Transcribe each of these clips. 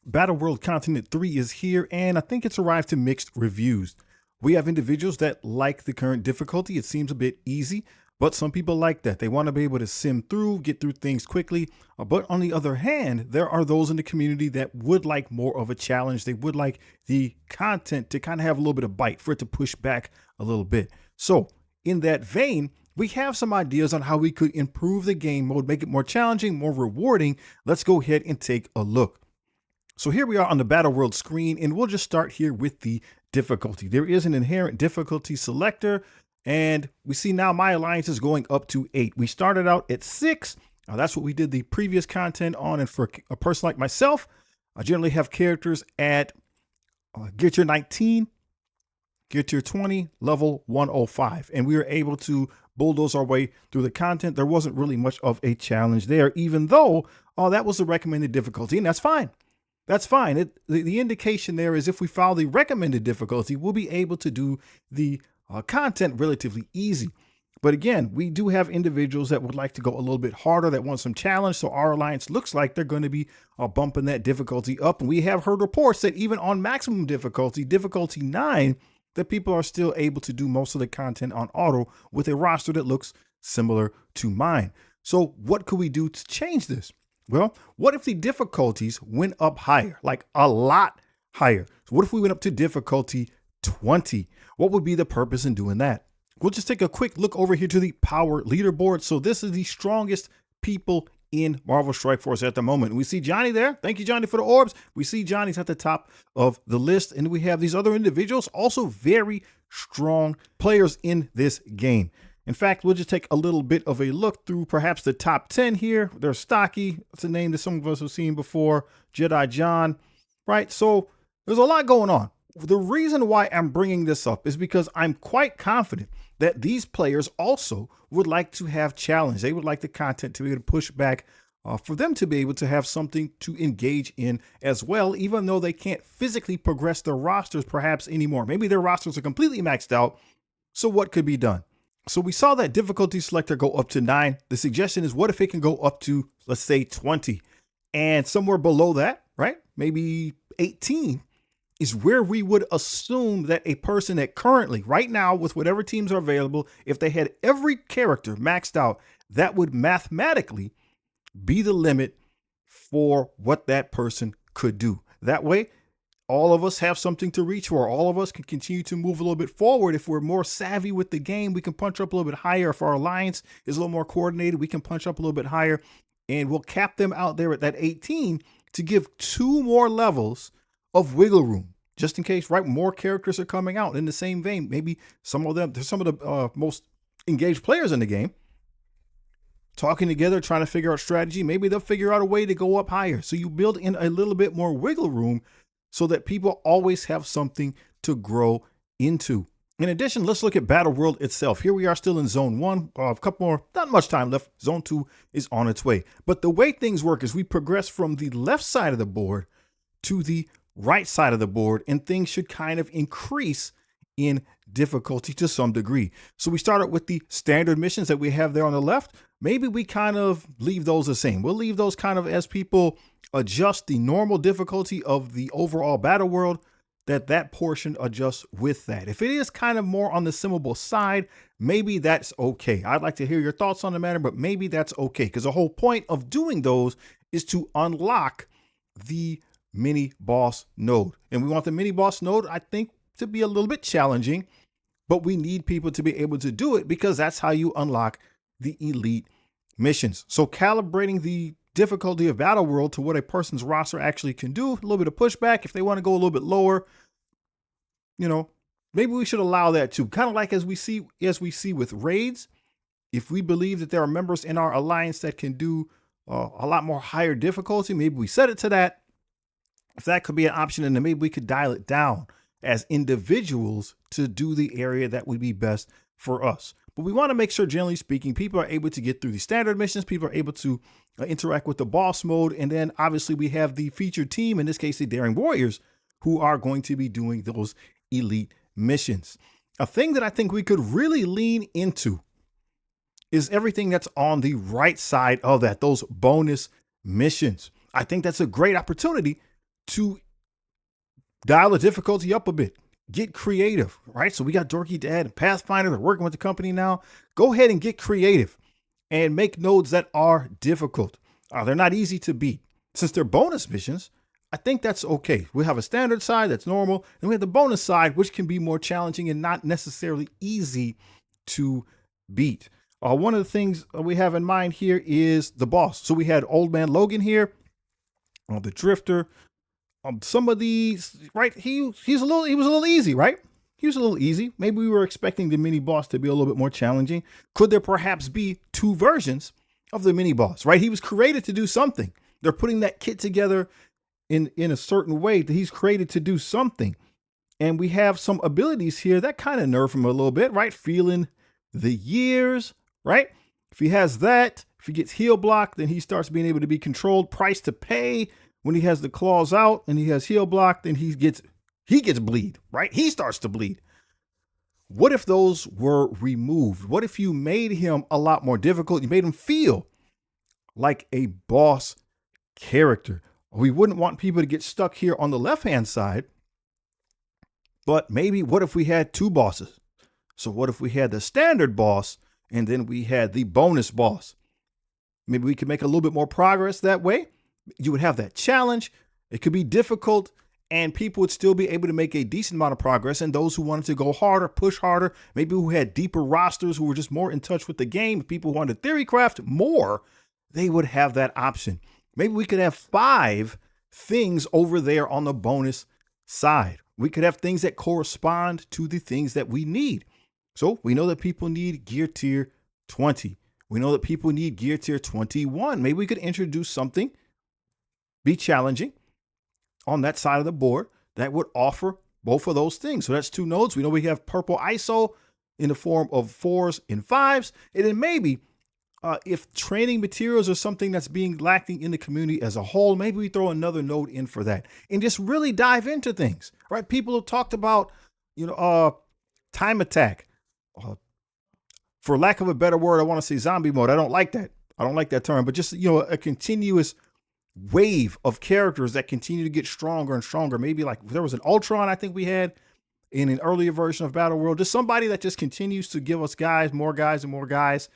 Battle World Continent 3 is here, and I think it's arrived to mixed reviews. We have individuals that like the current difficulty. It seems a bit easy, but some people like that. They want to be able to sim through, get through things quickly. But on the other hand, there are those in the community that would like more of a challenge. They would like the content to kind of have a little bit of bite, for it to push back a little bit. So in that vein, we have some ideas on how we could improve the game mode, make it more challenging, more rewarding. Let's go ahead and take a look. So here we are on the Battle World screen, and we'll just start here with the difficulty. There is an inherent difficulty selector, and we see now my alliance is going up to 8. We started out at 6. That's what we did the previous content on, and for a person like myself, I generally have characters at gear tier 19, gear tier 20, level 105, and we were able to bulldoze our way through the content. There wasn't really much of a challenge there, even though that was the recommended difficulty, and that's fine. That's fine. The indication there is if we follow the recommended difficulty, we'll be able to do the content relatively easy. But again, we do have individuals that would like to go a little bit harder, that want some challenge. So our alliance looks like they're going to be bumping that difficulty up. And we have heard reports that even on maximum difficulty, difficulty 9, that people are still able to do most of the content on auto with a roster that looks similar to mine. So what could we do to change this? Well, what if the difficulties went up higher, like a lot higher? So what if we went up to difficulty 20? What would be the purpose in doing that? We'll just take a quick look over here to the power leaderboard. So this is the strongest people in Marvel Strike Force at the moment. We see Johnny there. Thank you, Johnny, for the orbs. We see Johnny's at the top of the list. And we have these other individuals, also very strong players in this game. In fact, we'll just take a little bit of a look through perhaps the top 10 here. There's Stocky. That's a name that some of us have seen before. Jedi John, right? So there's a lot going on. The reason why I'm bringing this up is because I'm quite confident that these players also would like to have challenge. They would like the content to be able to push back, for them to be able to have something to engage in as well, even though they can't physically progress their rosters perhaps anymore. Maybe their rosters are completely maxed out. So what could be done? So we saw that difficulty selector go up to 9. The suggestion is, what if it can go up to, let's say, 20? And somewhere below that, right, maybe 18, is where we would assume that a person that currently, right now, with whatever teams are available, if they had every character maxed out, that would mathematically be the limit for what that person could do. That way, all of us have something to reach for. All of us can continue to move a little bit forward. If we're more savvy with the game, we can punch up a little bit higher. If our alliance is a little more coordinated, we can punch up a little bit higher, and we'll cap them out there at that 18 to give 2 more levels of wiggle room, just in case, right? More characters are coming out in the same vein. Maybe some of them, there's some of the most engaged players in the game talking together, trying to figure out strategy. Maybe they'll figure out a way to go up higher. So you build in a little bit more wiggle room so that people always have something to grow into. In addition, let's look at Battle World itself. Here we are still in Zone 1. A couple more, not much time left. Zone 2 is on its way. But the way things work is we progress from the left side of the board to the right side of the board, and things should kind of increase in difficulty to some degree. So we started with the standard missions that we have there on the left. Maybe we kind of leave those the same. We'll leave those kind of as people adjust the normal difficulty of the overall battle world, that portion adjusts with that. If it is kind of more on the simmable side, maybe that's okay. I'd like to hear your thoughts on the matter, but maybe that's okay, because the whole point of doing those is to unlock the mini boss node. And we want the mini boss node, I think, to be a little bit challenging, but we need people to be able to do it, because that's how you unlock the elite missions. So calibrating the difficulty of Battle World to what a person's roster actually can do, a little bit of pushback. If they want to go a little bit lower, you know, maybe we should allow that too. Kind of like as we see with raids. If we believe that there are members in our alliance that can do a lot more higher difficulty, maybe we set it to that. If that could be an option, and then maybe we could dial it down as individuals to do the area that would be best for us. But we want to make sure, generally speaking, people are able to get through the standard missions. People are able to interact with the boss mode. And then obviously we have the featured team, in this case, the Daring Warriors, who are going to be doing those elite missions. A thing that I think we could really lean into is everything that's on the right side of that, those bonus missions. I think that's a great opportunity to dial the difficulty up a bit. Get creative, right? So we got Dorky Dad and Pathfinder. They're working with the company now. Go ahead and get creative and make nodes that are difficult. They're not easy to beat. Since they're bonus missions, I think that's okay. We have a standard side that's normal, and we have the bonus side, which can be more challenging and not necessarily easy to beat. One of the things we have in mind here is the boss. So we had Old Man Logan here, the Drifter. Some of these, right? He was a little easy, right? He was a little easy. Maybe we were expecting the mini boss to be a little bit more challenging. Could there perhaps be two versions of the mini boss, right? He was created to do something. They're putting that kit together in a certain way that he's created to do something. And we have some abilities here that kind of nerf him a little bit, right? Feeling the years, right? If he has that, if he gets heal block, then he starts being able to be controlled. Price to pay. When he has the claws out and he has heal block, then he gets bleed, right? He starts to bleed. What if those were removed? What if you made him a lot more difficult? You made him feel like a boss character. We wouldn't want people to get stuck here on the left-hand side, but maybe what if we had two bosses? So what if we had the standard boss and then we had the bonus boss? Maybe we could make a little bit more progress that way. You would have that challenge. It could be difficult and people would still be able to make a decent amount of progress. And those who wanted to go harder, push harder, maybe who had deeper rosters, who were just more in touch with the game, people who wanted to theory craft more, they would have that option. Maybe we could have 5 things over there on the bonus side. We could have things that correspond to the things that we need. So we know that people need gear tier 20. We know that people need gear tier 21. Maybe we could introduce something, be challenging on that side of the board that would offer both of those things. So that's 2 nodes. We know we have purple ISO in the form of 4s and 5s. And then maybe if training materials are something that's being lacking in the community as a whole, maybe we throw another node in for that and just really dive into things, right? People have talked about, time attack. For lack of a better word, I want to say zombie mode. I don't like that. I don't like that term, but just, a continuous wave of characters that continue to get stronger and stronger. Maybe like there was an Ultron I think we had in an earlier version of Battle World, just somebody that just continues to give us more guys and more guys.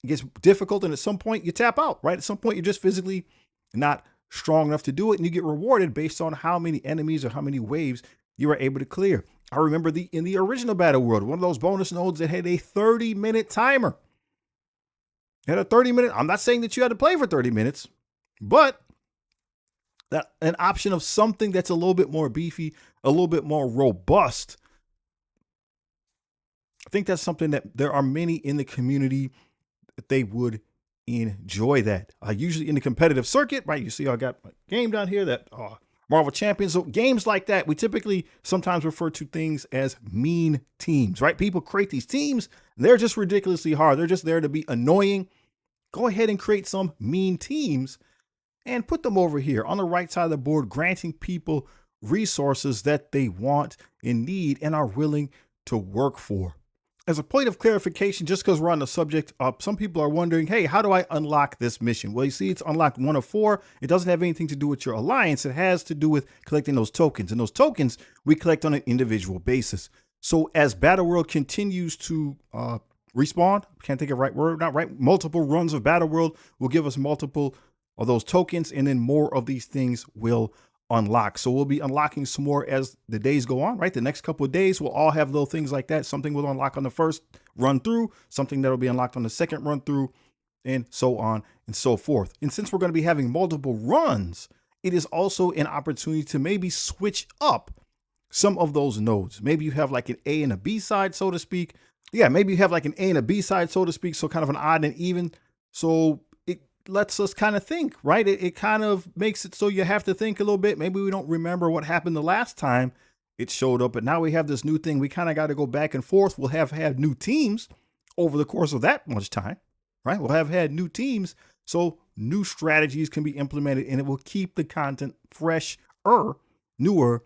It gets difficult, and at some point you tap out, right? At some point you're just physically not strong enough to do it, and you get rewarded based on how many enemies or how many waves you were able to clear. I remember in the original Battle World, one of those bonus nodes that had a 30-minute timer. It had a 30-minute. I'm not saying that you had to play for 30 minutes, but that an option of something that's a little bit more beefy, a little bit more robust. I think that's something that there are many in the community that they would enjoy that. Usually in the competitive circuit, right? You see, I got my game down here that Marvel Champions. So games like that, we typically sometimes refer to things as mean teams, right? People create these teams. They're just ridiculously hard. They're just there to be annoying. Go ahead and create some mean teams and put them over here on the right side of the board, granting people resources that they want and need and are willing to work for. As a point of clarification, just because we're on the subject, some people are wondering, hey, how do I unlock this mission? Well, you see, it's unlocked 1 of 4. It doesn't have anything to do with your alliance. It has to do with collecting those tokens. And those tokens we collect on an individual basis. So as Battle World continues to respawn, can't think of the right word, not right, multiple runs of Battle World will give us multiple of those tokens, and then more of these things will unlock. So we'll be unlocking some more as the days go on, right? The next couple of days, we'll all have little things like that. Something will unlock on the first run through, something that'll be unlocked on the second run through, and so on and so forth. And since we're going to be having multiple runs, it is also an opportunity to maybe switch up some of those nodes. Maybe you have like an A and a B side, so to speak. Yeah, maybe you have like an A and a B side, so to speak. So kind of an odd and even. So it lets us kind of think, right? It kind of makes it so you have to think a little bit. Maybe we don't remember what happened the last time it showed up, but now we have this new thing. We kind of got to go back and forth. We'll have had new teams over the course of that much time, right? We'll have had new teams. So new strategies can be implemented, and it will keep the content fresher, newer,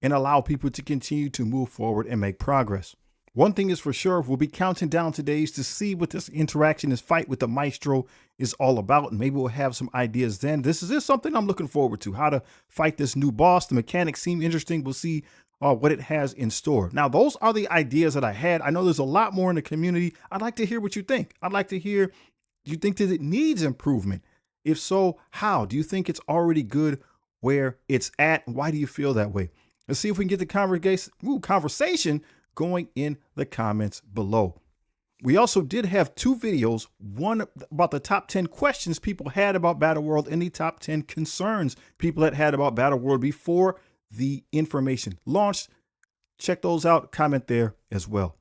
and allow people to continue to move forward and make progress. One thing is for sure, we'll be counting down today's to see what this interaction, this fight with the Maestro is all about. And maybe we'll have some ideas then. This is something I'm looking forward to, how to fight this new boss. The mechanics seem interesting. We'll see what it has in store. Now, those are the ideas that I had. I know there's a lot more in the community. I'd like to hear what you think. I'd like to hear, do you think that it needs improvement? If so, how? Do you think it's already good where it's at? Why do you feel that way? Let's see if we can get the conversation going in the comments below. We also did have two videos, one about the top 10 questions people had about Battle World and the top 10 concerns people had about Battle World before the information launched. Check those out, comment there as well.